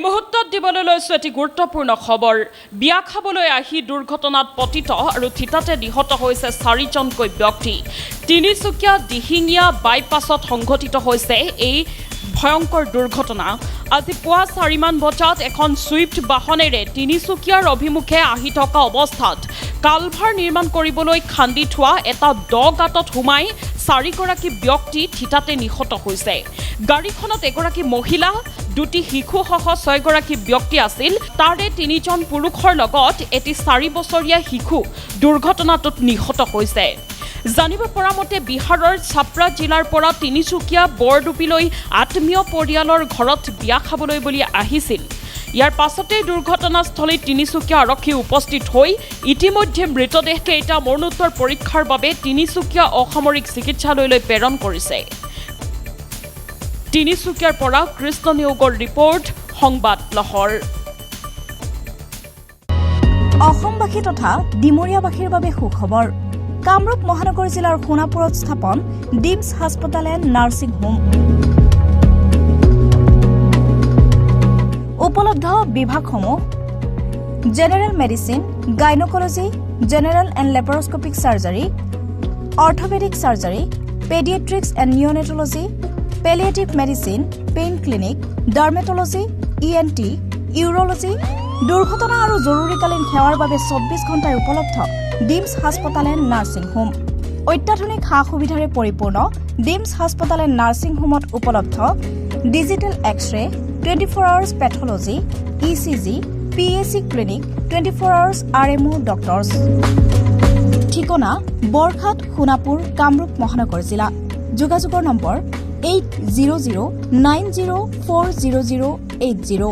মুহূৰ্তত দিবলৈ লৈছো এটি গুৰুত্বপূৰ্ণ খবৰ। বিয়া খাবলৈ আহি দুৰ্ঘটনাত পতিত আৰু থিতাতে নিহত হৈছে 4জনকৈ ব্যক্তি। তিনিচুকীয়া দিহিঙীয়া বাইপাছত সংঘটিত হৈছে এই ভয়ংকৰ দুৰ্ঘটনা। আজি পুৱা 4 মান বজাত এখন ছুইফ্ট বাহনেৰে তিনিচুকীয়াৰ অভিমুখে আহি থকা অৱস্থাত কালভাৰ নিৰ্মাণ কৰিবলৈ খান্দি থোৱা এটা দ গাঁতত সোমাই 4গৰাকী ব্যক্তি থিতাতে নিহত হৈছে। গাড়ীখনত এগৰাকী মহিলা, 2টি শিশুসহ 6গৰাকী ব্যক্তি আছিল। তাৰে 3জন পুৰুষৰ লগত এটি 4 বছৰীয়া শিশু দুৰ্ঘটনাটোত নিহত হৈছে। জানিব পৰা মতে বিহাৰৰ ছাপ্ৰা জিলাৰ পৰা তিনিচুকীয়া বৰডুবিলৈ আত্মীয় পৰিয়ালৰ ঘৰত বিয়া খাবলৈ বুলি আহিছিল। ইয়াৰ পাছতে দুৰ্ঘটনাস্থলীত তিনিচুকীয়া আৰক্ষী উপস্থিত হৈ ইতিমধ্যে মৃতদেহকেইটা মৰণোত্তৰ পৰীক্ষাৰ বাবে তিনিচুকীয়া অসামৰিক চিকিৎসালয়লৈ প্ৰেৰণ কৰিছে। তিনিচুকীয়াৰ পৰা কৃষ্ণ নিয়োগৰ ৰিপৰ্ট, সংবাদ লহৰ। অসমবাসী তথা ডিমৰীয়াবাসীৰ বাবে সুখবৰ। কামৰূপ মহানগৰ জিলাৰ সোণাপুৰত স্থাপন ডিমছ হাস্পতাল এণ্ড নাৰ্ছিং হোম। উপলব্ধ বিভাগসমূহ: general medicine, gynaecology, general and laparoscopic surgery, orthopaedic surgery, paediatrics and neonatology, palliative medicine, pain clinic, dermatology, ENT, urology. দুৰ্ঘটনা আৰু জৰুৰীকালীন সেৱাৰ বাবে 24 ঘণ্টাই উপলব্ধ ডিমছ হাস্পতাল এণ্ড নাৰ্ছিং হোম। অত্যাধুনিক সা সুবিধাৰে পৰিপূৰ্ণ ডিমছ হাস্পতাল এণ্ড নাৰ্ছিং হোমত উপলব্ধ digital X-ray, 24 hours pathology, ECG, PAC clinic, 24 hours RMO doctors. ঠিকনা: বৰঘাট, সোণাপুৰ, কামৰূপ মহানগৰ জিলা। যোগাযোগৰ নম্বৰ 8009040080।